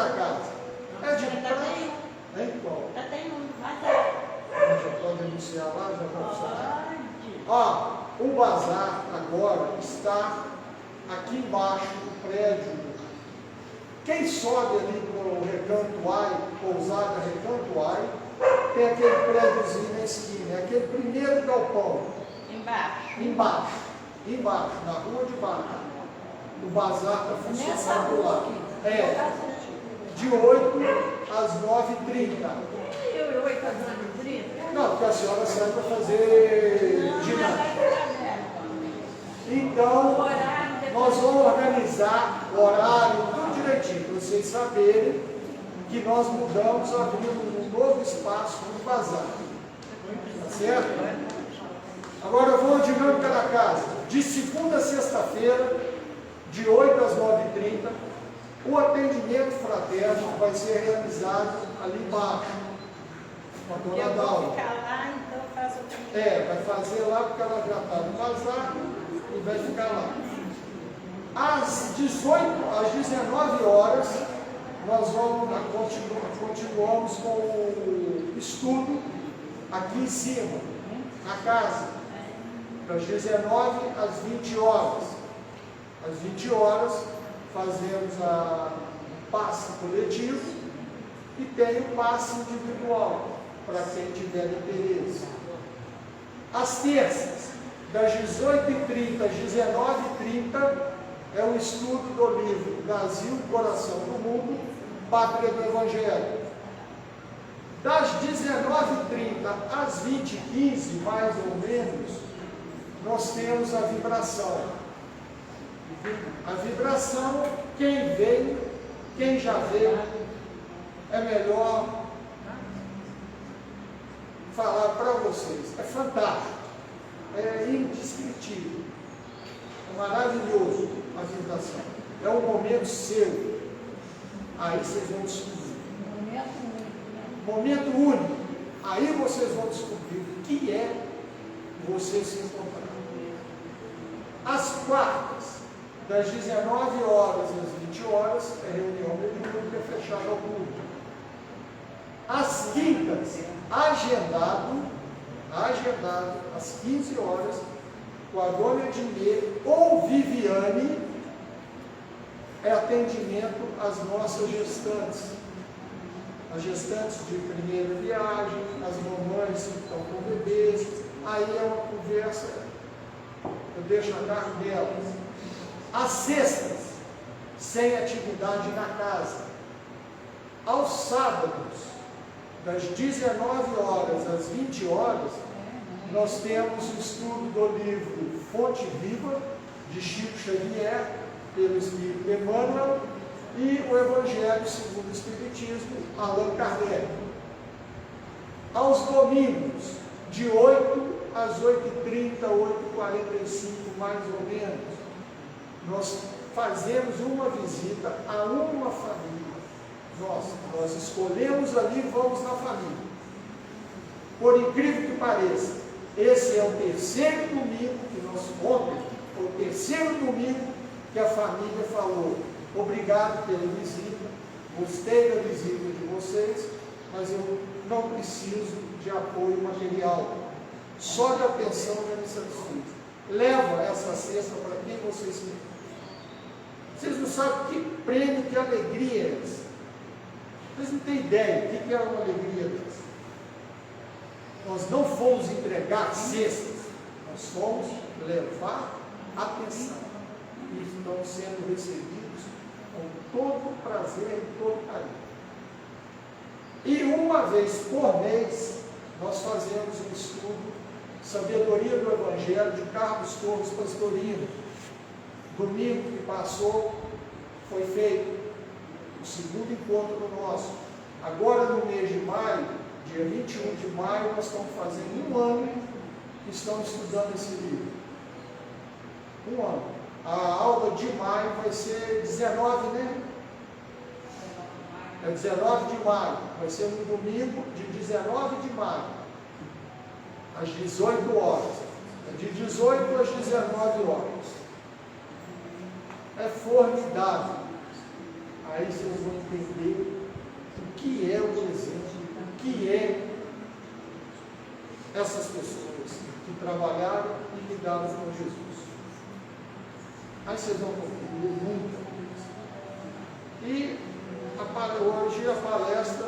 para casa. É de praxe. Hein, qual? Já tem um bazar. Já pode anunciar lá, já pode usar. Ó, o bazar agora está aqui embaixo do prédio. Quem sobe ali para o Recanto Ai, pousada Recanto Ai, tem aquele prédiozinho na esquina, é aquele primeiro galpão. Embaixo, na rua de baixo. O bazar está funcionando lá. É, de 8 às 9h30. Não, porque a senhora sai para fazer ginástica. Então, nós vamos organizar o horário, tudo direitinho, para vocês saberem que nós mudamos, abrimos um novo espaço no bazar. Tá certo? Agora eu vou a dinâmica da casa. De segunda a sexta-feira, de 8 às 9h30, o atendimento fraterno vai ser realizado ali embaixo, com a dona Dalma. Vai fazer lá porque ela já está no bazar e vai ficar lá. Às 19 horas, nós continuamos com o estudo aqui em cima, na casa, das 19 às 20 horas. Às 20 horas, fazemos o passe coletivo e tem o passe individual, para quem tiver interesse. Às terças, das 18h30 às 19h30, é o estudo do livro Brasil, Coração do Mundo, Pátria do Evangelho. Das 19h30 às 20h15, mais ou menos, nós temos a vibração. A vibração, quem veio, quem já veio, é melhor falar para vocês. É fantástico, é indescritível, é maravilhoso a vibração. É um momento seu. Aí vocês vão descobrir. Momento único. Aí vocês vão descobrir o que é você se encontrar. Às quartas, das 19 horas às 20 horas, é reunião mediúnica fechada ao público. Às quintas, agendado, às 15 horas, com a dona Edmê ou Viviane, é atendimento às nossas gestantes. As gestantes de primeira viagem, as mamães que estão com bebês, aí é uma conversa, eu deixo a cargo delas. Às sextas, sem atividade na casa. Aos sábados, das 19 horas às 20 horas, nós temos o estudo do livro Fonte Viva, de Chico Xavier, pelo Espírito Emmanuel, e o Evangelho segundo o Espiritismo, Allan Kardec. Aos domingos, de 8 às 8h30, 8h45, mais ou menos, nós fazemos uma visita a uma família. Nós escolhemos ali e vamos na família. Por incrível que pareça, esse é o terceiro domingo que nós ontem, foi o terceiro domingo que a família falou: obrigado pela visita, gostei da visita de vocês, mas eu não preciso de apoio material, só de atenção já me satisfez. Leva essa cesta para quem vocês querem. Vocês não sabem que prêmio, que alegria é essa. Vocês não têm ideia do que é uma alegria dessa. Nós não fomos entregar cestas, nós fomos levar atenção. E estão sendo recebidos com todo prazer e todo carinho. E uma vez por mês, nós fazemos um estudo Sabedoria do Evangelho de Carlos Torres Pastorino. Domingo que passou, foi feito o segundo encontro nosso. Agora no mês de maio, dia 21 de maio, nós estamos fazendo 1 ano que estamos estudando esse livro. 1 ano. A aula de maio vai ser 19, né? É 19 de maio. Vai ser no domingo de 19 de maio, às 18 horas. É de 18 às 19 horas. É formidável. Aí vocês vão entender essas pessoas que trabalharam e lidaram com Jesus. Aí vocês vão concluir muita coisa. E hoje a palestra,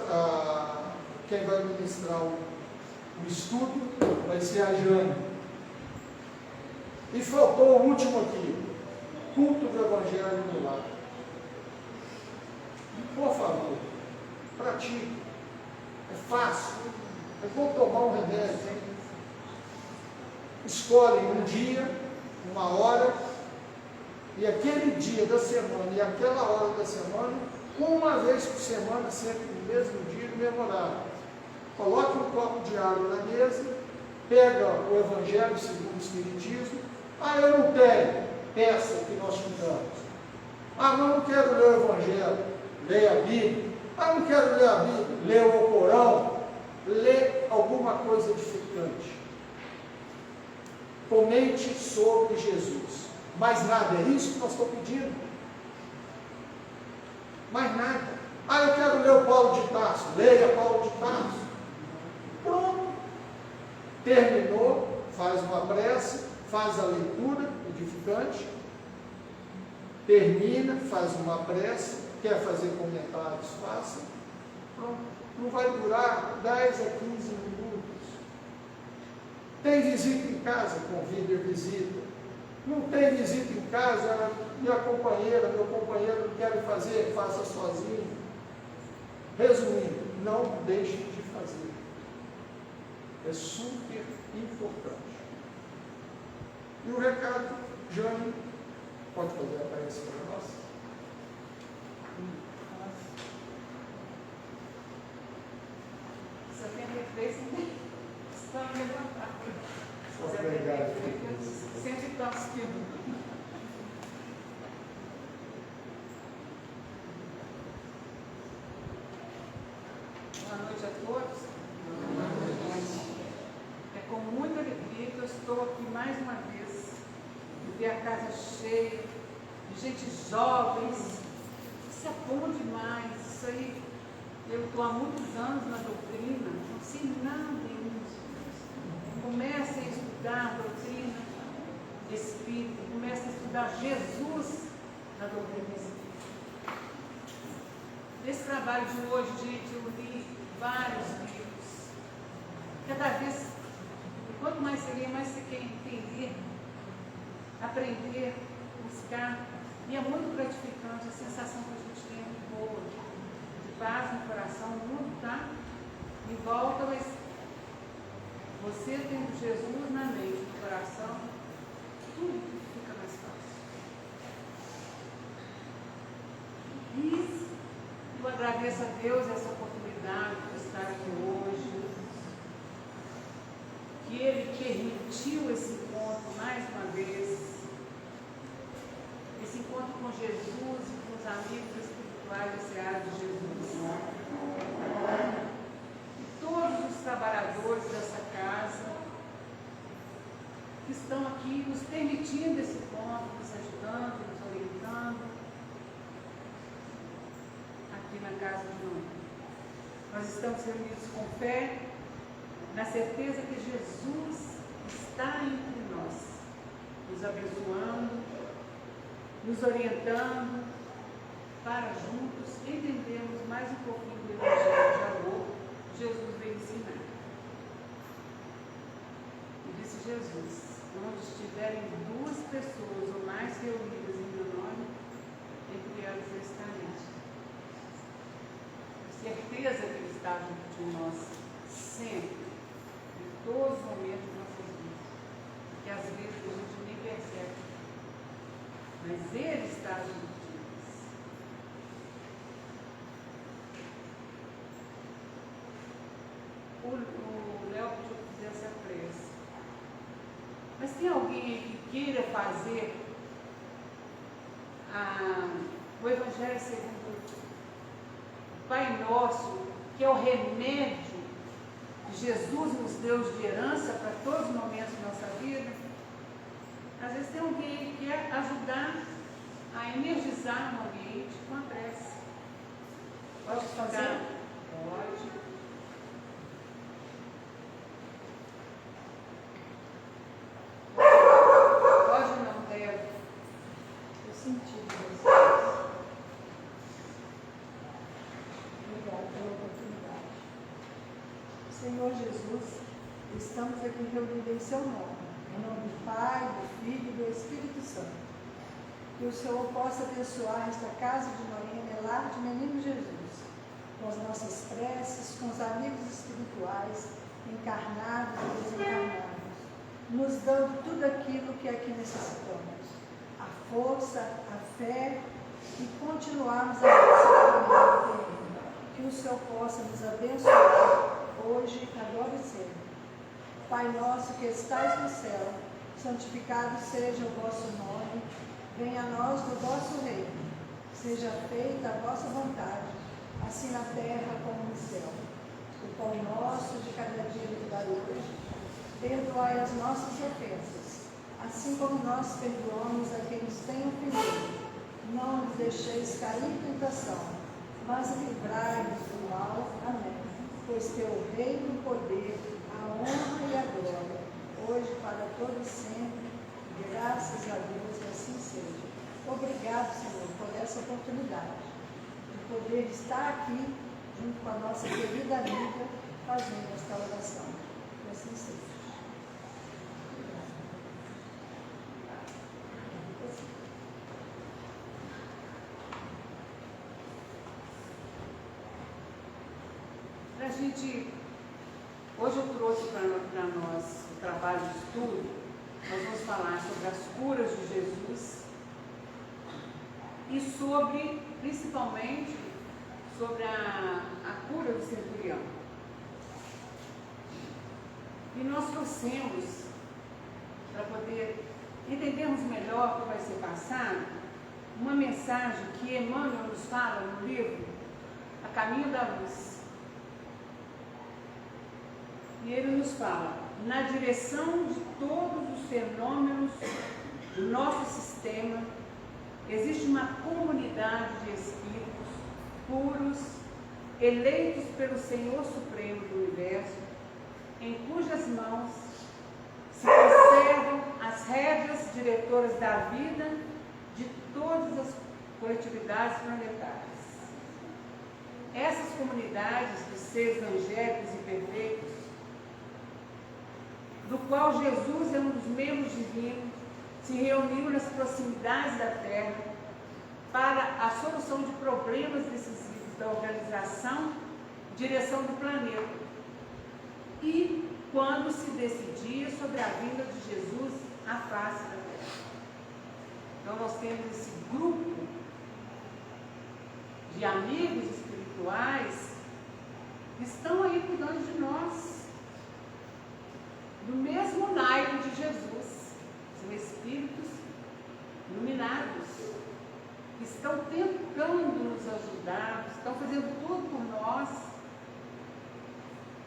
quem vai ministrar o estudo vai ser a Jane. E faltou o último aqui, culto do Evangelho no lar. Por favor, pratique. É fácil. É como tomar um remédio. Escolhe um dia, uma hora, e aquele dia da semana e aquela hora da semana, uma vez por semana, sempre no mesmo dia, no mesmo horário. Coloque um copo de água na mesa, pega o Evangelho segundo o Espiritismo. Eu não tenho, peça que nós estudamos. Mas não quero ler o Evangelho, leia a Bíblia. Não quero ler a Bíblia, leia o Corão, lê alguma coisa edificante. Comente sobre Jesus. Mais nada, é isso que nós estamos pedindo. Mais nada. Eu quero ler o Paulo de Tarso, leia Paulo de Tarso. Pronto. Terminou, faz uma prece, faz a leitura edificante, termina, faz uma prece, quer fazer comentários, faça. Pronto. Não vai durar 10 a 15 minutos. Tem visita em casa? Convide a visita. Não tem visita em casa? Minha companheira, meu companheiro não querem fazer, faça sozinho. Resumindo, não deixe de fazer. É super importante. E o recado, Jane, pode fazer aparecer para nós? Só tem três estão levantados. Obrigado. Sempre estão assistindo. Boa noite a todos. Boa noite. É com muita alegria que eu estou aqui mais uma vez, de ver a casa cheia, de gente jovens. Isso é bom demais. Isso aí, eu estou há muitos anos na doutrina, não sei nada disso. Comece a estudar a doutrina espírita, comece a estudar Jesus na doutrina espírita. Nesse trabalho de hoje, gente, eu li vários livros. Cada vez, quanto mais você lê, mais você quer entender, aprender, buscar. E é muito gratificante, a sensação que a gente tem é muito boa, de paz no coração. O mundo está em volta, mas você tendo Jesus na mente, no coração, tudo fica mais fácil. E eu agradeço a Deus essa oportunidade de estar aqui hoje, que Ele permitiu esse encontro mais uma vez, esse encontro com Jesus e com os amigos espirituais da Seara de Jesus. E todos os trabalhadores dessa casa que estão aqui nos permitindo esse encontro, nos ajudando, nos orientando, aqui na casa de nós. Nós estamos reunidos com fé, na certeza que Jesus está entre nós, nos abençoando, nos orientando, para juntos entendermos mais um pouquinho do Evangelho de amor que Jesus veio ensinar. E disse Jesus: onde estiverem duas pessoas ou mais reunidas em meu nome, entre elas eu estarei. Certeza que Ele está junto de nós, sempre, em todos os momentos de nossas vidas, que às vezes a gente nem percebe, mas Ele está junto de nós. O Léo pediu que fizesse a prece. Mas tem alguém que queira fazer o Evangelho segundo o Pai Nosso, que é o remédio que Jesus nos deu de herança para todos os momentos da nossa vida? Às vezes tem alguém que quer ajudar a energizar o ambiente com a prece. Pode fazer? Pode. Senhor Jesus, estamos aqui reunidos em seu nome, em nome do Pai, do Filho e do Espírito Santo. Que o Senhor possa abençoar esta casa de Norinha, lar de Menino Jesus, com as nossas preces, com os amigos espirituais, encarnados e desencarnados, nos dando tudo aquilo que aqui necessitamos, a força, a fé e continuarmos a nossa caminhada. Que o Senhor possa nos abençoar hoje, agora e sempre. Pai nosso que estais no céu, santificado seja o vosso nome, venha a nós o vosso reino, seja feita a vossa vontade, assim na terra como no céu. O pão nosso de cada dia nos dai hoje, perdoai as nossas ofensas, assim como nós perdoamos a quem nos tem ofendido. Não nos deixeis cair em tentação, mas livrai-nos do mal. Amém. Pois teu reino, o poder, a honra e a glória, hoje para todos sempre, graças a Deus, e assim seja. Obrigado, Senhor, por essa oportunidade de poder estar aqui, junto com a nossa querida amiga, fazendo esta oração. E assim seja. Hoje eu trouxe para nós o trabalho de estudo. Nós vamos falar sobre as curas de Jesus e principalmente sobre a cura do centurião. E nós trouxemos, para poder entendermos melhor o que vai ser passado, uma mensagem que Emmanuel nos fala no livro A Caminho da Luz. E ele nos fala, na direção de todos os fenômenos do nosso sistema, existe uma comunidade de espíritos puros, eleitos pelo Senhor Supremo do Universo, em cujas mãos se conservam as rédeas diretoras da vida de todas as coletividades planetárias. Essas comunidades de seres angélicos e perfeitos, do qual Jesus é um dos membros divinos, se reuniu nas proximidades da Terra para a solução de problemas decisivos da organização e direção do planeta. E quando se decidia sobre a vinda de Jesus à face da Terra. Então nós temos esse grupo de amigos espirituais que estão aí cuidando de nós, do mesmo naipe de Jesus. São espíritos iluminados, que estão tentando nos ajudar, estão fazendo tudo por nós.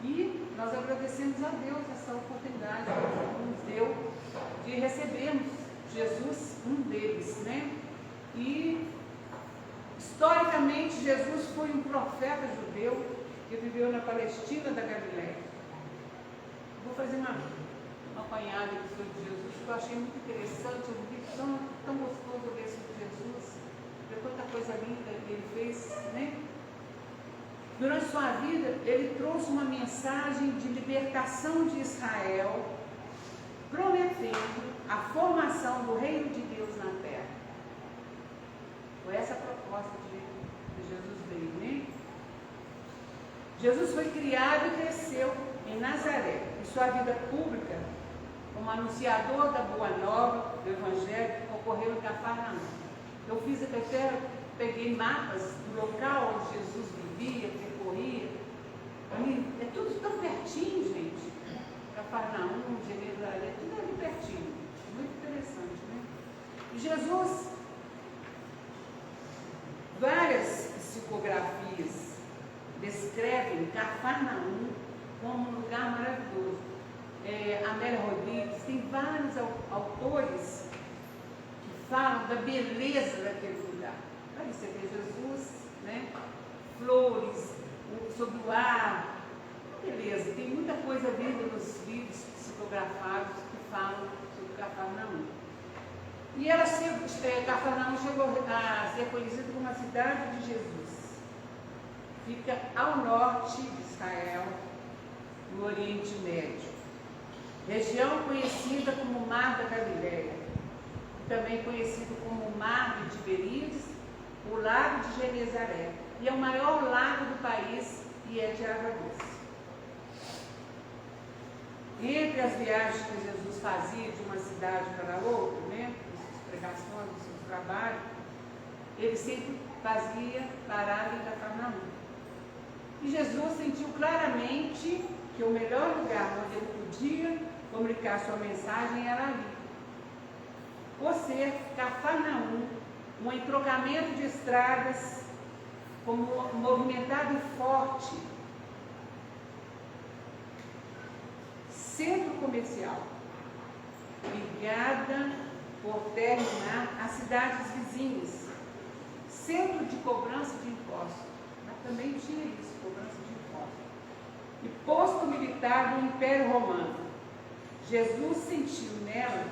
E nós agradecemos a Deus essa oportunidade que nos deu de recebermos Jesus, um deles, né? E historicamente Jesus foi um profeta judeu que viveu na Palestina da Galileia. Vou fazer uma apanhada aqui sobre Jesus, que eu achei muito interessante. Eu vi tão gostoso ler sobre Jesus, ver quanta coisa linda que ele fez, né? Durante sua vida, ele trouxe uma mensagem de libertação de Israel, prometendo a formação do reino de Deus na terra. Foi essa a proposta de Jesus veio, né? Jesus foi criado e cresceu em Nazaré. E sua vida pública, como anunciador da Boa Nova, do Evangelho, ocorreu em Cafarnaum. Eu fiz até, peguei mapas do local onde Jesus vivia, percorria. É tudo tão pertinho, gente. Cafarnaum, Jerusalém, tudo ali pertinho. Muito interessante, né? E Jesus, várias psicografias descrevem Cafarnaum como um lugar maravilhoso. Amélia Rodrigues, tem vários autores que falam da beleza daquele lugar. Aí você vê Jesus, né? Flores, sobre o ar, beleza. Tem muita coisa linda nos livros psicografados que falam sobre Cafarnaum. E Cafarnaum chegou a ser conhecida como a cidade de Jesus. Fica ao norte de Israel, no Oriente Médio, região conhecida como Mar da Galileia, também conhecido como Mar de Tiberíades, o Lago de Genezaré, e é o maior lago do país e é de água doce. Entre as viagens que Jesus fazia de uma cidade para outra, né, suas pregações, dos seus trabalhos, ele sempre fazia parada em Cafarnaum. E Jesus sentiu claramente que o melhor lugar onde ele podia comunicar sua mensagem era ali. Por ser Cafarnaum, um entrocamento de estradas, como movimentado e forte, centro comercial, ligada por terra e mar às cidades vizinhas, centro de cobrança de impostos, mas também tinha isso, cobrança de impostos, e posto militar do Império Romano. Jesus sentiu nela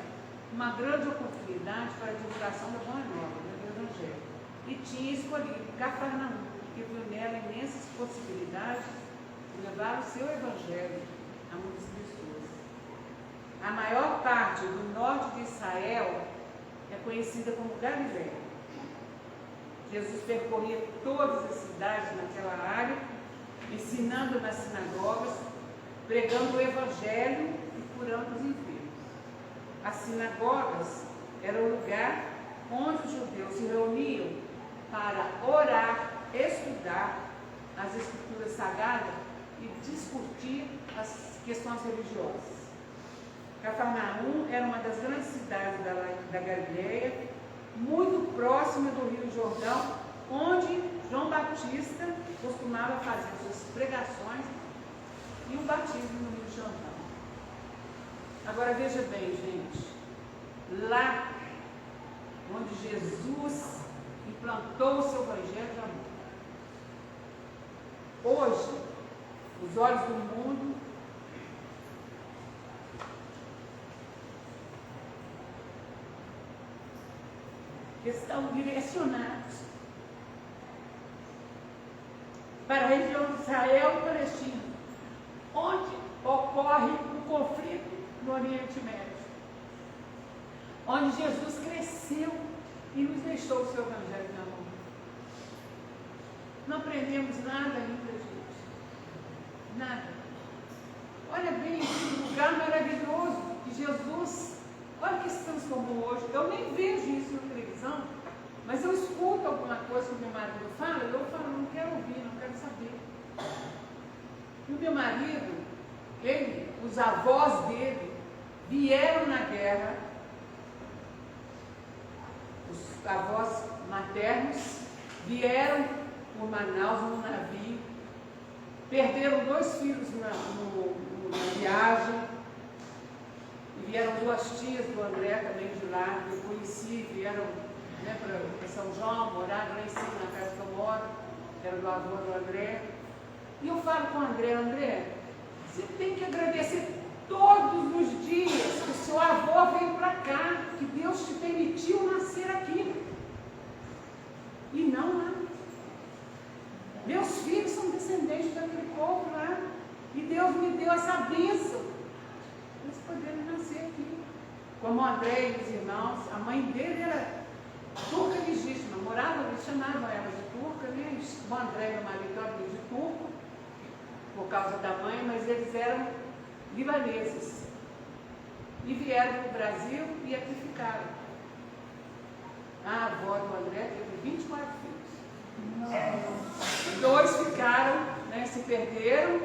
uma grande oportunidade para a divulgação da Boa Nova, do Evangelho, e tinha escolhido Cafarnaum, porque viu nela imensas possibilidades de levar o seu Evangelho a muitas pessoas. A maior parte do norte de Israel é conhecida como Galileia. Jesus percorria todas as cidades naquela área, ensinando nas sinagogas, pregando o Evangelho e curando os enfermos. As sinagogas eram o lugar onde os judeus se reuniam para orar, estudar as escrituras sagradas e discutir as questões religiosas. Cafarnaum era uma das grandes cidades da Galileia, muito próxima do Rio Jordão, onde João Batista costumava fazer suas pregações e o batismo no Rio Jordão. Agora veja bem, gente, lá onde Jesus implantou o seu Evangelho de amor. Hoje, os olhos do mundo estão direcionados para a região de Israel e Palestina, onde ocorre o conflito no Oriente Médio, onde Jesus cresceu e nos deixou o seu Evangelho de amor. Não aprendemos nada ainda, gente. Nada. Olha bem esse lugar maravilhoso que Jesus, olha que se transformou hoje. Eu nem vejo isso na televisão, mas eu escuto alguma coisa que o meu marido fala e eu falo, não quero ouvir, não quero saber. E o meu marido, os avós dele, vieram na guerra, os avós maternos vieram por Manaus num navio, perderam 2 filhos na viagem, e vieram 2 tias do André também de lá, que eu conheci, vieram, né, para São João, moraram lá em cima na casa que eu moro, que era do avô do André. E eu falo com o André, você tem que agradecer todos os dias que o seu avô veio para cá, que Deus te permitiu nascer aqui. E não lá. Meus filhos são descendentes daquele povo lá. E Deus me deu essa bênção. Eles poderem nascer aqui. Como o André e os irmãos, a mãe dele era turca legítima, morava, eles chamavam ela de turca, né? O André, meu marido, era de turco, por causa da mãe, mas eles eram libaneses. E vieram para o Brasil e aqui ficaram. A avó do André teve 24 filhos. 2 ficaram, né, se perderam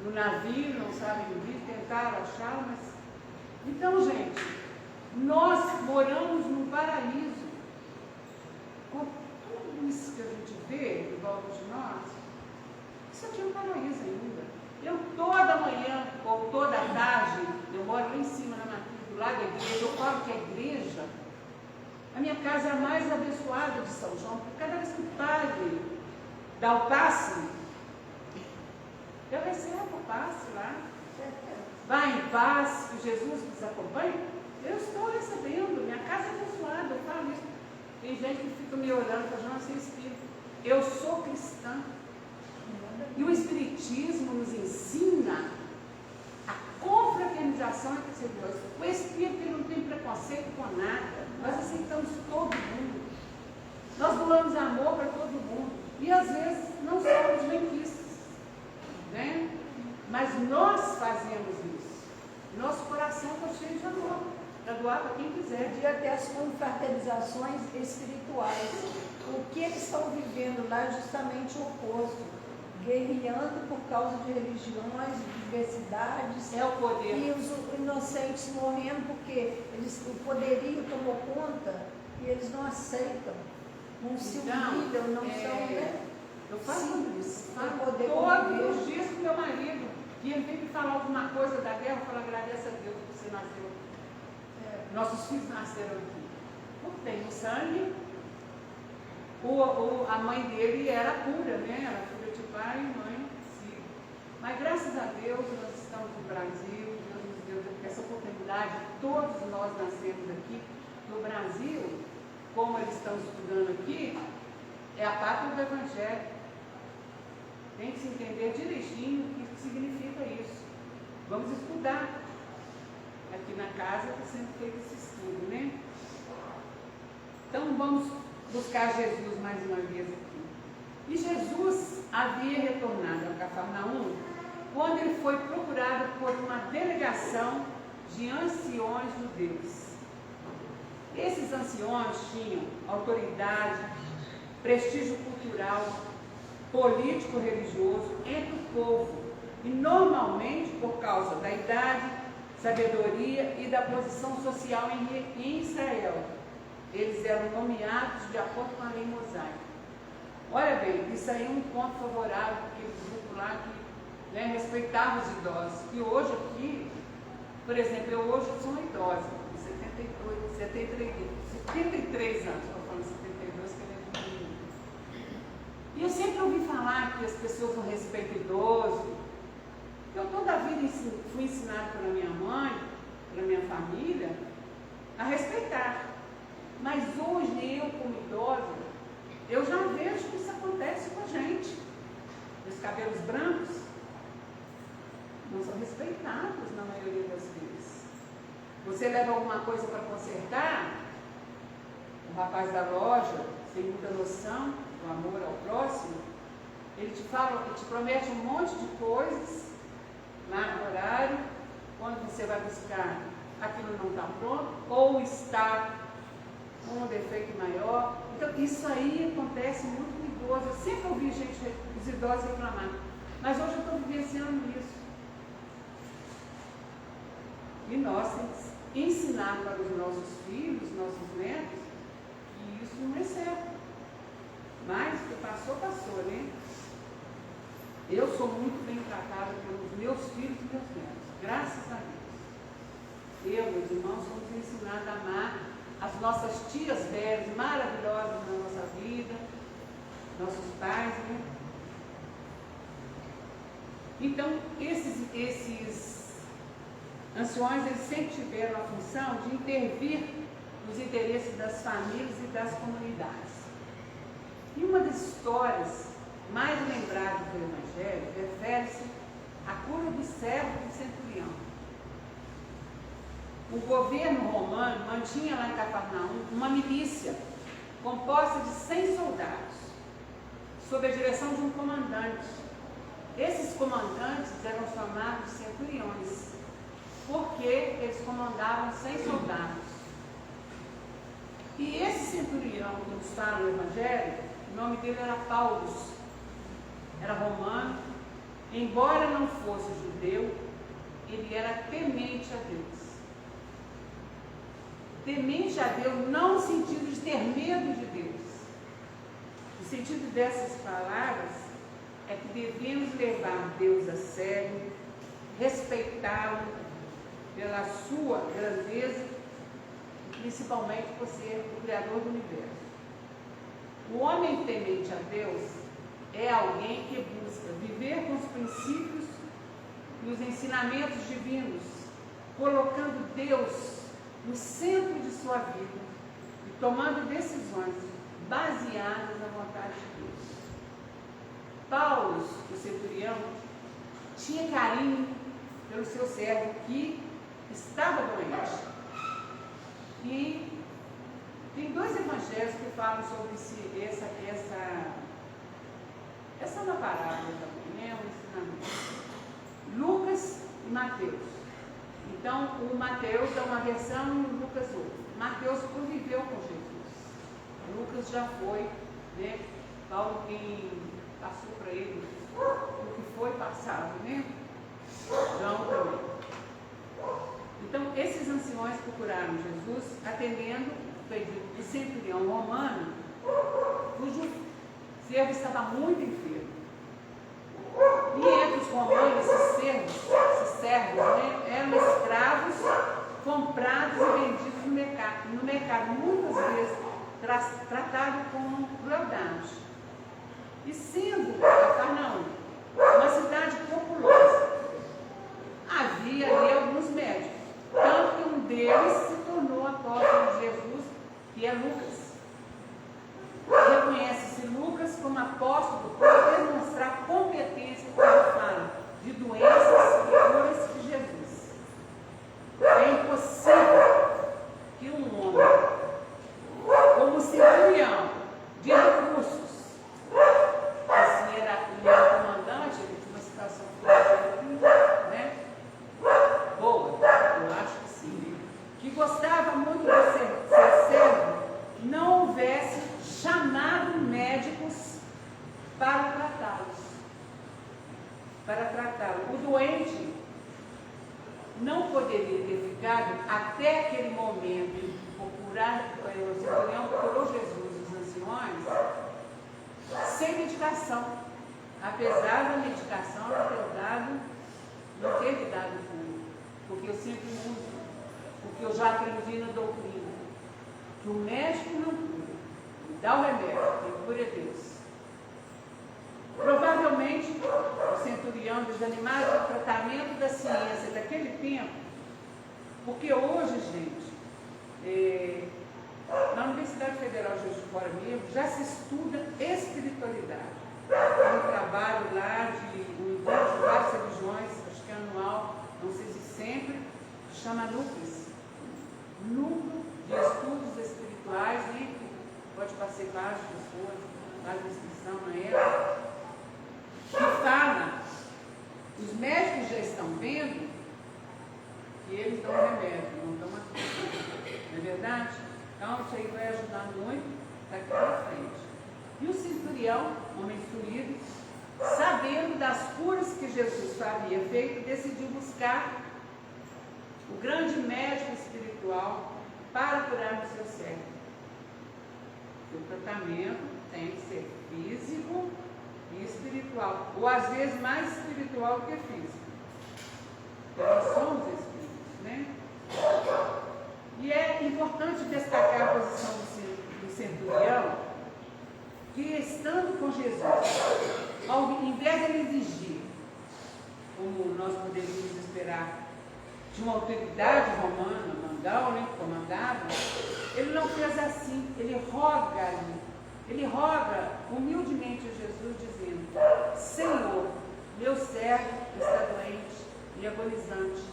no navio, não sabem onde, tentaram achar, mas... Então, gente, nós moramos num paraíso. Com tudo isso que a gente vê em volta de nós, isso aqui é um paraíso ainda. Eu toda manhã ou toda tarde, eu moro lá em cima na matriz do lado da igreja, eu falo que a igreja, a minha casa é a mais abençoada de São João, porque cada vez que o padre dá o passe, eu recebo o passe lá. Vai em paz, que Jesus nos acompanhe. Eu estou recebendo, minha casa é abençoada, eu falo isso. Tem gente que fica me olhando, falando, não, você é espírito. Eu sou cristã. E o Espiritismo nos ensina a confraternização entre servidores. O Espírito ele não tem preconceito com nada. Nós aceitamos todo mundo. Nós doamos amor para todo mundo. E às vezes não somos benquistas, né? Mas nós fazemos isso. Nosso coração está cheio de amor, para doar para quem quiser. Podia ter as confraternizações espirituais. O que eles estão vivendo lá é justamente o oposto. Guerreando por causa de religiões, de diversidades. É o poder. E os inocentes morrendo porque o poderio tomou conta e eles não aceitam. Não se humilham, não são, né? Eu faço isso. Para Falo poder todos conviver. os dias com meu marido. E ele vem me falar alguma coisa da guerra, eu falo, agradeça a Deus que você nasceu. Nossos filhos nasceram aqui. Porque tem o sangue. A mãe dele era pura, né? Era filha de pai e mãe filho. Mas graças a Deus nós estamos no Brasil, Deus nos deu essa oportunidade, todos nós nascemos aqui no Brasil. Como eles estão estudando aqui, é a pátria do Evangelho. Tem que se entender direitinho o que significa isso. Vamos estudar. Aqui na casa está sendo feito esse estudo, né? Então vamos buscar Jesus mais uma vez aqui. E Jesus havia retornado a Cafarnaum quando ele foi procurado por uma delegação de anciões judeus. Esses anciões tinham autoridade, prestígio cultural, político-religioso entre o povo e normalmente por causa da idade, sabedoria e da posição social em Israel. Eles eram nomeados de acordo com a lei mosaica. Olha bem, isso aí é um ponto favorável para aquele grupo lá que respeitava os idosos. E hoje aqui, por exemplo, eu hoje sou uma idosa, 73 anos, estou falando 72, que ele é de menino. E eu sempre ouvi falar que as pessoas não respeitam idoso. Eu toda a vida fui ensinada pela minha mãe, pela minha família, a respeitar. Mas hoje eu, como idosa, eu já vejo que isso acontece com a gente. Os cabelos brancos não são respeitados na maioria das vezes. Você leva alguma coisa para consertar, o rapaz da loja, sem muita noção do amor ao próximo, ele te fala, ele te promete um monte de coisas lá no horário, quando você vai buscar, aquilo não está pronto, ou está com um defeito maior. Então isso aí acontece muito com idoso. Eu sempre ouvi gente, os idosos reclamar, mas hoje eu estou vivenciando isso. E nós temos que ensinar para os nossos filhos, nossos netos, que isso não é certo. Mas o que passou, passou, né? Eu sou muito bem tratada pelos meus filhos e meus netos, graças a Deus. Eu, meus irmãos, somos ensinados a amar as nossas tias velhas, maravilhosas na nossa vida, nossos pais, né? Então, esses anciões, eles sempre tiveram a função de intervir nos interesses das famílias e das comunidades. E uma das histórias mais lembradas do Evangelho refere-se à cura do servo do centurião. O governo romano mantinha lá em Cafarnaum uma milícia composta de 100 soldados, sob a direção de um comandante. Esses comandantes eram chamados de centuriões, porque eles comandavam 100 soldados. E esse centurião que nos fala no Evangelho, o nome dele era Paulo, era romano, embora não fosse judeu, ele era temente a Deus. Temente a Deus não no sentido de ter medo de Deus. O sentido dessas palavras é que devemos levar Deus a sério, respeitá-lo pela sua grandeza, principalmente por ser o Criador do universo. O homem temente a Deus é alguém que busca viver com os princípios e os ensinamentos divinos, colocando Deus no centro de sua vida e tomando decisões baseadas na vontade de Deus. Paulo, o centurião, tinha carinho pelo seu servo que estava doente. E tem dois evangelhos que falam sobre essa é uma parábola também, né? Um ensinamento. Lucas e Mateus. Então, o Mateus dá uma versão e o Lucas outra. Mateus conviveu com Jesus. Lucas já foi, né? Paulo quem passou para ele o que foi passado, né? João também. Então, esses anciões procuraram Jesus atendendo o pedido do centurião romano, cujo servo estava muito enfermo. E entre os romanos, esses servos, né, eram escravos comprados e vendidos no mercado, muitas vezes tratados com crueldade. E sendo Cafarnaum uma cidade populosa, havia ali alguns médicos, tanto que um deles se tornou apóstolo de Jesus, que é Lucas. Reconhece-se Lucas como apóstolo por demonstrar competência quando fala de doenças e curas de Jesus. É impossível que um homem como centurião de recursos, assim ele era comandante, ele tinha uma situação financeira, né? Boa, eu acho que sim, que gostava muito de ser servo, não houvesse chamado médicos para tratá-lo. O doente não poderia ter ficado até aquele momento o centurião procurou Jesus e os anciões sem medicação, apesar da medicação não ter dado cura, porque eu sempre uso, porque eu já aprendi na doutrina, que o médico não cura, dá o remédio, quem cura é Deus. Provavelmente o centurião desanimado do tratamento da ciência daquele tempo, porque hoje, gente, na Universidade Federal de Juiz de Fora mesmo, já se estuda espiritualidade. Tem um trabalho lá de encontro de várias religiões, acho que é anual, não sei se sempre, chama Núcleo de Estudos Espirituais, né? Pode participar várias pessoas, faz inscrição na época, que fala, os médicos já estão vendo que eles dão remédio, não dão aqui. Não é verdade? Então, isso aí vai ajudar muito daqui para frente. E o centurião, homem instruído, sabendo das curas que Jesus havia feito, decidiu buscar o grande médico espiritual para curar o seu servo. O tratamento tem que ser físico e espiritual, ou às vezes mais espiritual do que físico. Porque nós somos espíritos, né? E é importante destacar a posição do centurião, que estando com Jesus, ao invés de ele exigir, como nós poderíamos esperar, de uma autoridade romana, mandal, né, que comandava, ele não fez assim, ele roga humildemente a Jesus, dizendo: Senhor, meu servo está doente e agonizante.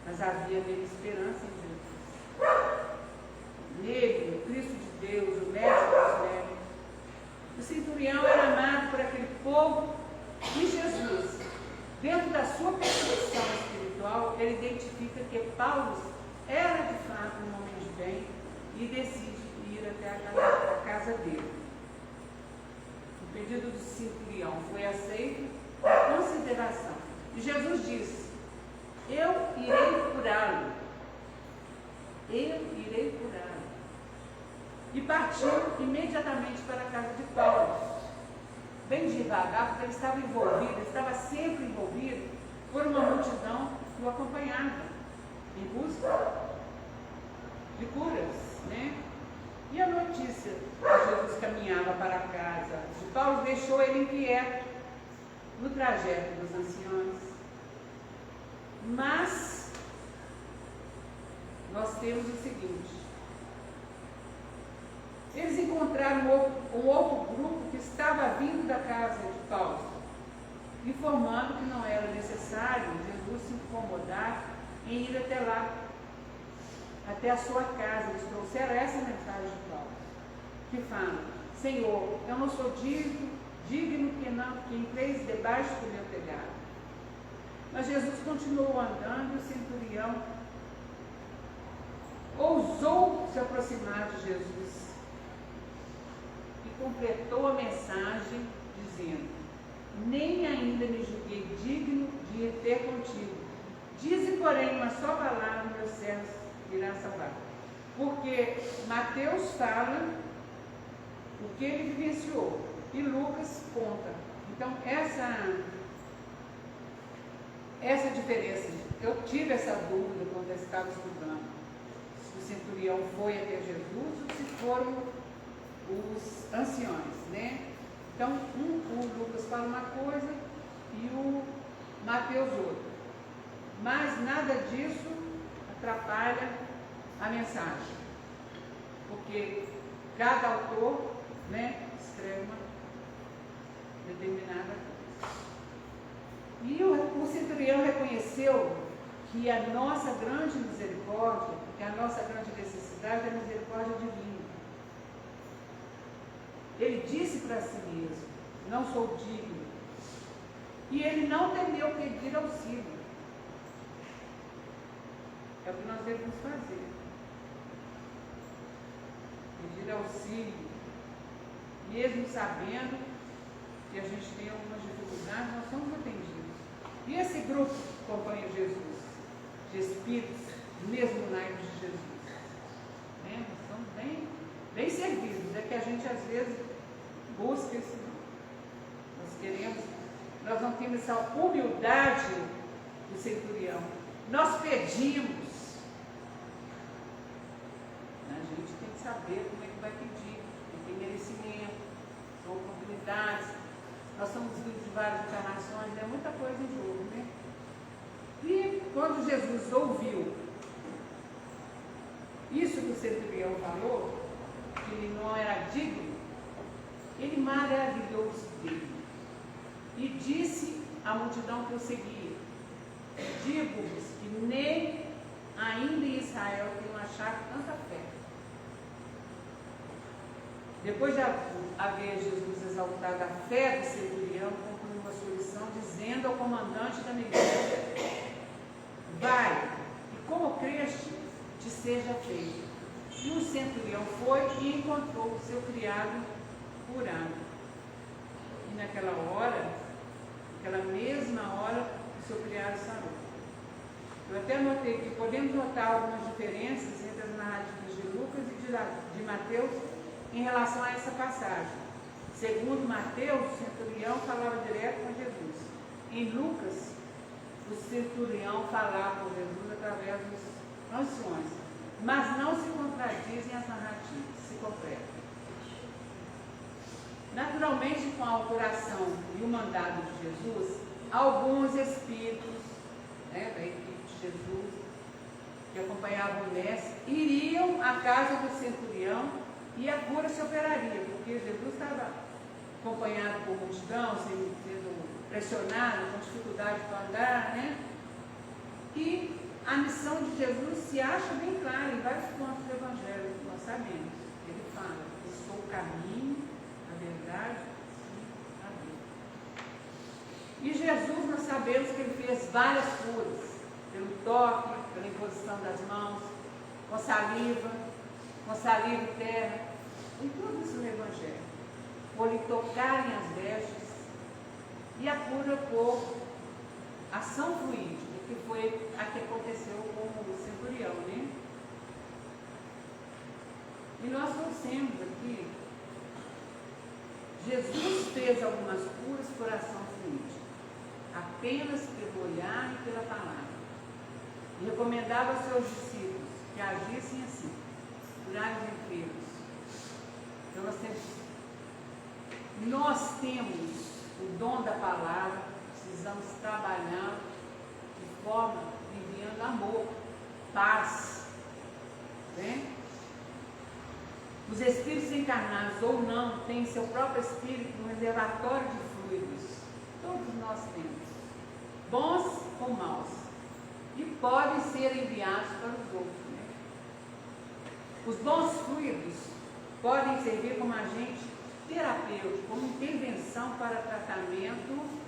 Mas havia nele esperança em Jesus. Nele, o Cristo de Deus, o médico dos médicos. O centurião era amado por aquele povo e Jesus, dentro da sua percepção espiritual, ele identifica que Paulo era de fato um homem de bem e decide ir até a casa dele. O pedido do centurião foi aceito por consideração. E Jesus disse: eu irei curá-lo. Eu irei curá-lo. E partiu imediatamente para a casa de Paulo. Bem devagar, porque ele estava envolvido, ele estava sempre envolvido por uma multidão que o acompanhava em busca de curas, né? E a notícia que Jesus caminhava para a casa de Paulo deixou ele inquieto no trajeto dos anciões. Mas nós temos o seguinte: eles encontraram um outro grupo que estava vindo da casa de Paulo, informando que não era necessário Jesus se incomodar em ir até lá, até a sua casa. Eles trouxeram essa mensagem de Paulo, que fala: Senhor, eu não sou digno que entreis debaixo do meu telhado. Mas Jesus continuou andando e o centurião ousou se aproximar de Jesus e completou a mensagem dizendo: nem ainda me julguei digno de ir ter contigo. Dize, porém, uma só palavra, meu servo irá salvar. Porque Mateus fala o que ele vivenciou e Lucas conta. Então, essa diferença, eu tive essa dúvida quando eu estava estudando, se o centurião foi até Jesus ou se foram os anciões, né? Então, o Lucas fala uma coisa e o Mateus outra. Mas nada disso atrapalha a mensagem, porque cada autor, né, escreve uma determinada coisa. E o centurião reconheceu que a nossa grande misericórdia, que a nossa grande necessidade é a misericórdia divina. Ele disse para si mesmo: não sou digno. E ele não temeu pedir auxílio. É o que nós devemos fazer. Pedir auxílio, mesmo sabendo que a gente tem algumas dificuldades, nós somos atendidos. E esse grupo que acompanha Jesus, de espíritos, mesmo naipe de Jesus, né? Nós estamos bem servidos. É que a gente às vezes busca isso. Nós não temos essa humildade do centurião. Nós pedimos. A gente tem que saber como é que vai pedir. Tem merecimento, são oportunidades. Nós somos filhos de várias encarnações, é muita coisa em jogo, né? E quando Jesus ouviu isso que o centurião falou, que ele não era digno, ele maravilhou-se dele e disse à multidão que o seguia: digo-vos que nem ainda em Israel tenho achado tanta fé. Depois de haver Jesus exaltado a fé do centurião, concluiu a sua lição dizendo ao comandante da milícia: vai, e como creste, te seja feito. E o centurião foi e encontrou o seu criado curado. E naquela mesma hora, o seu criado sarou. Eu até notei que podemos notar algumas diferenças entre as narrativas de Lucas e de Mateus em relação a essa passagem. Segundo Mateus, o centurião falava direto com Jesus. Em Lucas, o centurião falava com Jesus através dos anciões. Mas não se contradizem as narrativas, se completam. Naturalmente, com a autoração e o mandado de Jesus, alguns espíritos, né, da equipe de Jesus, que acompanhavam o mestre, iriam à casa do centurião e a cura se operaria, porque Jesus estava acompanhado por multidão, sendo pressionado, com dificuldade para andar, né? E a missão de Jesus se acha bem clara em vários pontos do Evangelho, que nós sabemos. Ele fala: eu sou o caminho, a verdade e a vida. E Jesus, nós sabemos que ele fez várias curas, pelo toque, pela imposição das mãos, com saliva e terra, em tudo isso no Evangelho. Por lhe tocarem as vestes, e a cura por ação fluídica, que foi a que aconteceu com o centurião, né? E nós trouxemos aqui, Jesus fez algumas curas por ação fluídica, apenas pelo olhar e pela palavra. E recomendava aos seus discípulos que agissem assim, curar os enfermos. Então nós temos o dom da palavra, precisamos trabalhar de forma, enviando amor, paz, né? Os espíritos encarnados ou não têm seu próprio espírito no reservatório de fluidos. Todos nós temos, bons ou maus, e podem ser enviados para os outros. Né? Os bons fluidos podem servir como agente terapêutico, como intervenção para tratamento.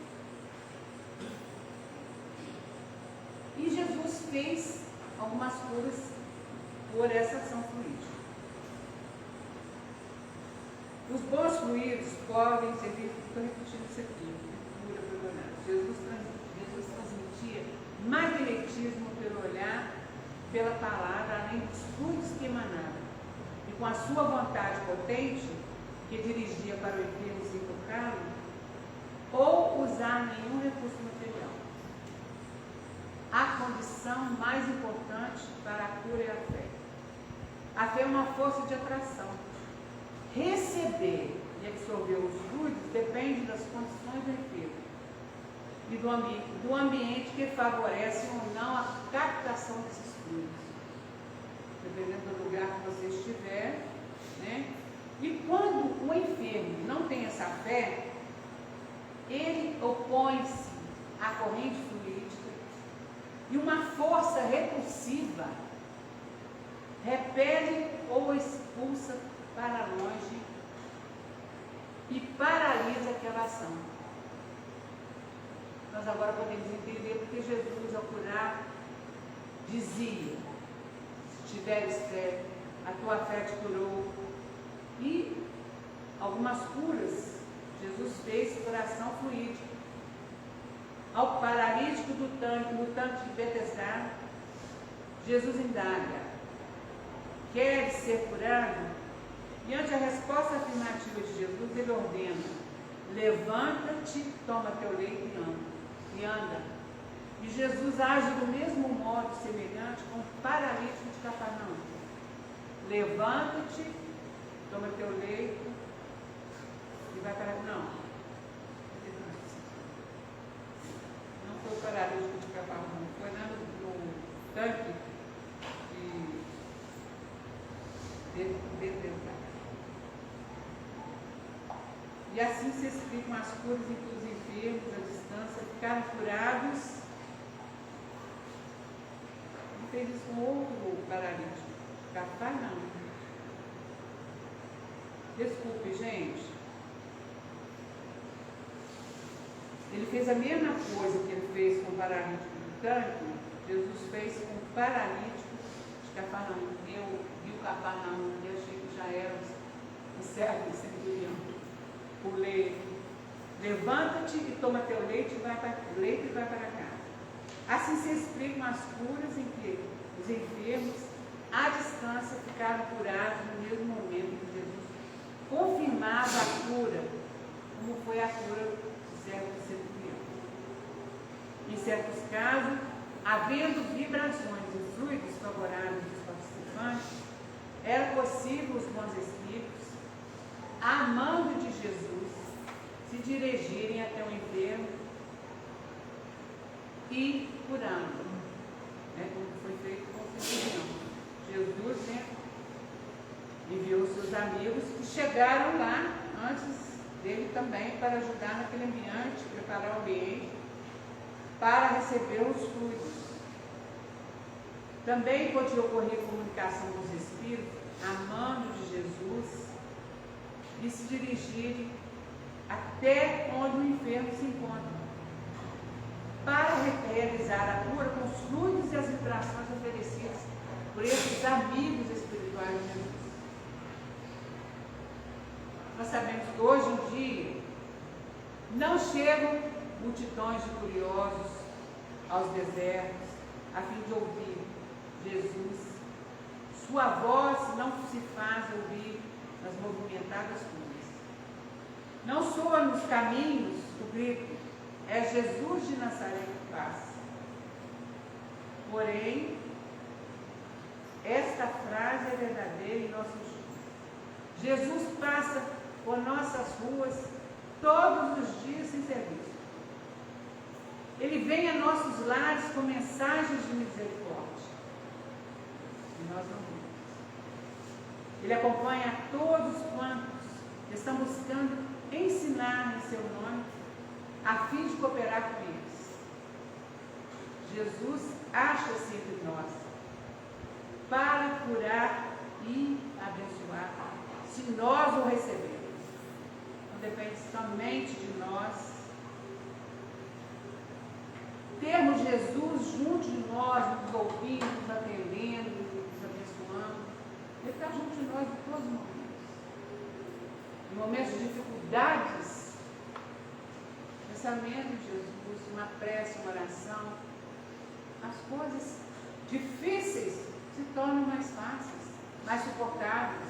E Jesus fez algumas curas por essa ação fluídica. Os bons fluidos podem servir, estou repetindo isso aqui, cura pelo olhar. Jesus transmitia magnetismo pelo olhar, pela palavra, além dos fluidos que emanavam. E com a sua vontade potente, que dirigia para o enfermo sem tocá-lo, ou usar nenhum recurso material. A condição mais importante para a cura é a fé. A fé é uma força de atração. Receber e absorver os fluidos depende das condições do enfermo e do ambiente que favorece ou não a captação desses fluidos, dependendo do lugar que você estiver, né? E quando o enfermo não tem essa fé, ele opõe-se à corrente fluídica e uma força repulsiva repele ou expulsa para longe e paralisa aquela ação. Nós agora podemos entender porque Jesus, ao curar, dizia: se tiveres fé, a tua fé te curou. E algumas curas Jesus fez por ação fluídica. Ao paralítico do tanque de Betesda, Jesus indaga: queres ser curado? E ante a resposta afirmativa de Jesus, ele ordena: levanta-te, toma teu leito e anda. E Jesus age do mesmo modo semelhante com o paralítico de Cafarnaum. Levanta-te, toma teu leito e vai para... Não foi o paralítico de Cafarnaum, foi lá no tanque de Betesda. E assim se explicam as curas em que os enfermos à distância ficaram curados. Ele fez isso com outro paralítico, Cafarnaum. Desculpe, gente. Ele fez a mesma coisa que ele fez com o paralítico do tanque, Jesus fez com o paralítico de Cafarnaum. Eu vi o Cafarnaum e achei que já era o servo do centurião. O leito, levanta-te e toma teu leite e vai para casa. Assim se explicam as curas em que os enfermos à distância ficaram curados no mesmo momento que Jesus confirmava a cura, como foi a cura do servo do centurião. Em certos casos, havendo vibrações e fluidos favoráveis dos participantes, era possível os bons espíritos, amando de Jesus, se dirigirem até o enfermo e curando, né, como foi feito com o centurião. Jesus, né, enviou seus amigos que chegaram lá antes dele também para ajudar naquele ambiente, preparar o ambiente para receber os fluidos. Também podia ocorrer comunicação dos espíritos, amando de Jesus, e se dirigirem até onde o enfermo se encontra, para realizar a cura com os fluidos e as vibrações oferecidas por esses amigos espirituais de Jesus. Nós sabemos que hoje em dia não chegam multidões de curiosos aos desertos a fim de ouvir Jesus. Sua voz não se faz ouvir nas movimentadas ruas. Não soa nos caminhos o grito: é Jesus de Nazaré que passa. Porém, esta frase é verdadeira em nossos dias. Jesus passa por nossas ruas todos os dias sem serviço. Ele vem a nossos lares com mensagens de misericórdia. E nós não vemos. Ele acompanha a todos quantos estão buscando ensinar em seu nome, a fim de cooperar com eles. Jesus acha-se entre nós para curar e abençoar, se nós o recebermos. Não depende somente de nós termos Jesus junto de nós, nos ouvindo, nos atendendo, nos abençoando. Ele está junto de nós em todos os momentos. Em momentos de dificuldades, pensamento em Jesus, uma prece, uma oração, as coisas difíceis se tornam mais fáceis, mais suportáveis,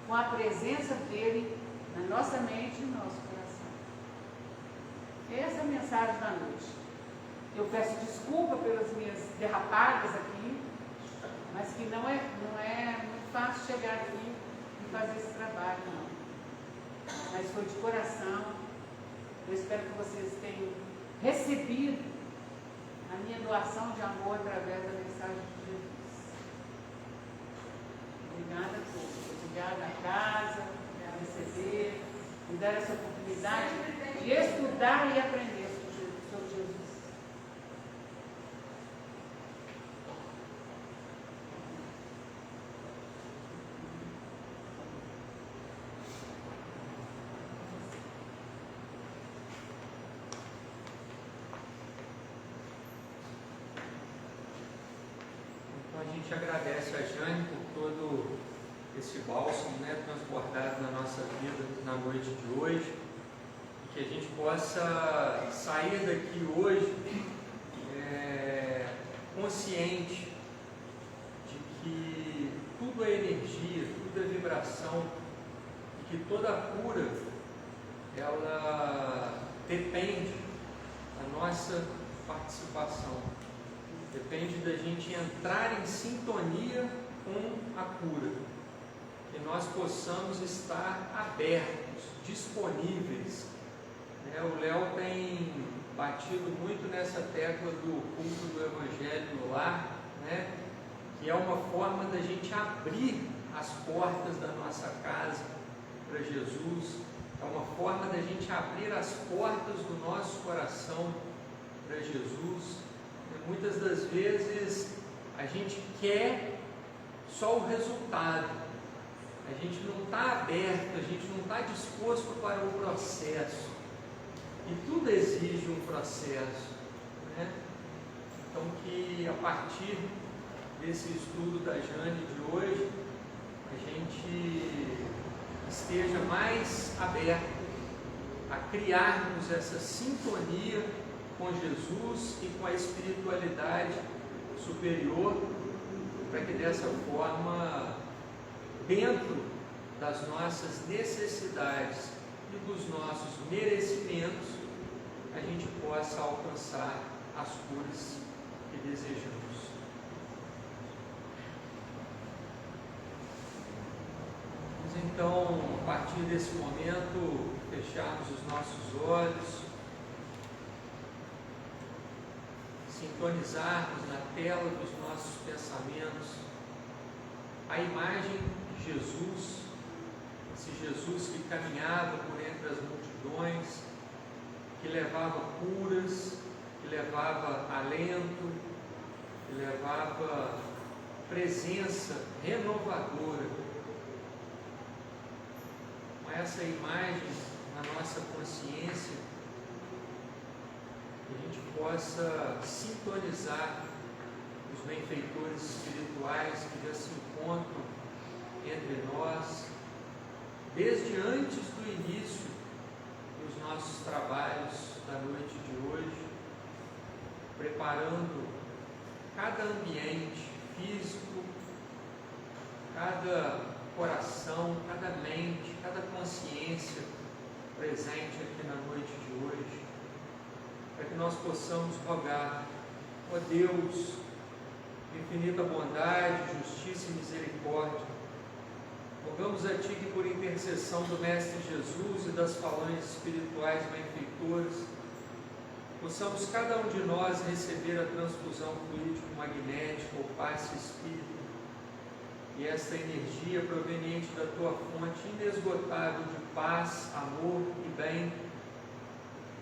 com a presença dele na nossa mente e no nosso coração. Essa é a mensagem da noite. Eu peço desculpa pelas minhas derrapadas aqui, mas que não é muito fácil chegar aqui e fazer esse trabalho, não. Mas foi de coração. Eu espero que vocês tenham recebido a minha doação de amor através da mensagem de Jesus. Obrigada a todos. Obrigada à casa, por receber, me dar essa oportunidade de estudar e aprender sobre Jesus. A gente agradece a Jane por todo esse bálsamo, né, transbordado na nossa vida na noite de hoje, e que a gente possa sair daqui hoje consciente de que tudo é energia, tudo é vibração, e que toda a cura ela depende da nossa participação. Depende da gente entrar em sintonia com a cura, que nós possamos estar abertos, disponíveis. O Léo tem batido muito nessa tecla do culto do Evangelho no lar, que é uma forma da gente abrir as portas da nossa casa para Jesus, é uma forma da gente abrir as portas do nosso coração para Jesus. Muitas das vezes a gente quer só o resultado, a gente não está aberto, a gente não está disposto para o processo, e tudo exige um processo, Então que a partir desse estudo da Jane de hoje, a gente esteja mais aberto a criarmos essa sintonia com Jesus e com a espiritualidade superior, para que dessa forma, dentro das nossas necessidades e dos nossos merecimentos, a gente possa alcançar as curas que desejamos. Vamos então, a partir desse momento, fecharmos os nossos olhos, sintonizarmos na tela dos nossos pensamentos a imagem de Jesus, esse Jesus que caminhava por entre as multidões, que levava curas, que levava alento, que levava presença renovadora. Com essa imagem na nossa consciência, que a gente possa sintonizar os benfeitores espirituais que já se encontram entre nós, desde antes do início dos nossos trabalhos da noite de hoje, preparando cada ambiente físico, cada coração, cada mente, cada consciência presente aqui na noite de hoje, para que nós possamos rogar, ó Deus, infinita bondade, justiça e misericórdia, rogamos a Ti que por intercessão do Mestre Jesus e das falanges espirituais benfeitoras, possamos cada um de nós receber a transfusão fluídico-magnética ou passe espírita, e esta energia proveniente da tua fonte inesgotável de paz, amor e bem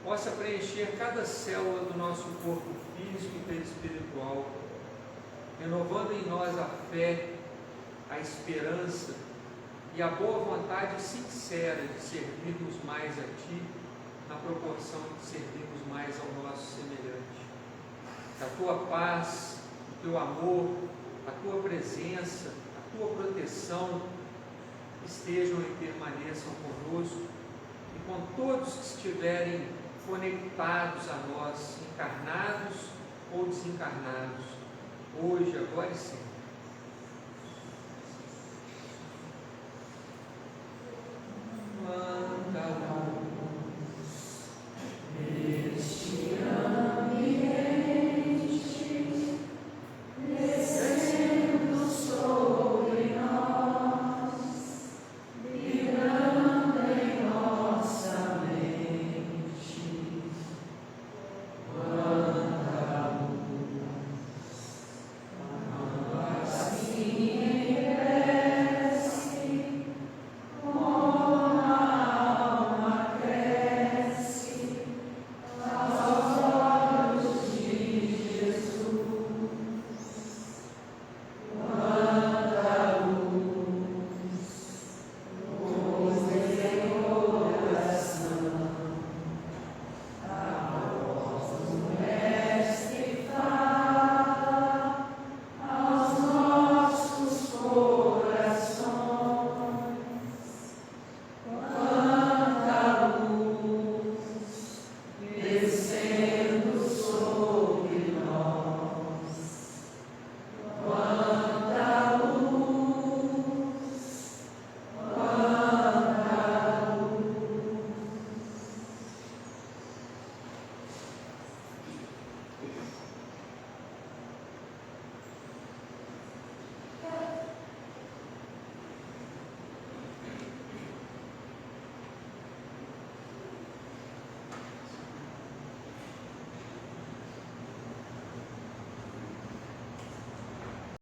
possa preencher cada célula do nosso corpo físico e perispiritual, renovando em nós a fé, a esperança e a boa vontade sincera de servirmos mais a Ti, na proporção de servirmos mais ao nosso semelhante. Que a Tua paz, o Teu amor, a Tua presença, a Tua proteção estejam e permaneçam conosco e com todos que estiverem conectados a nós, encarnados ou desencarnados, hoje, agora e sempre.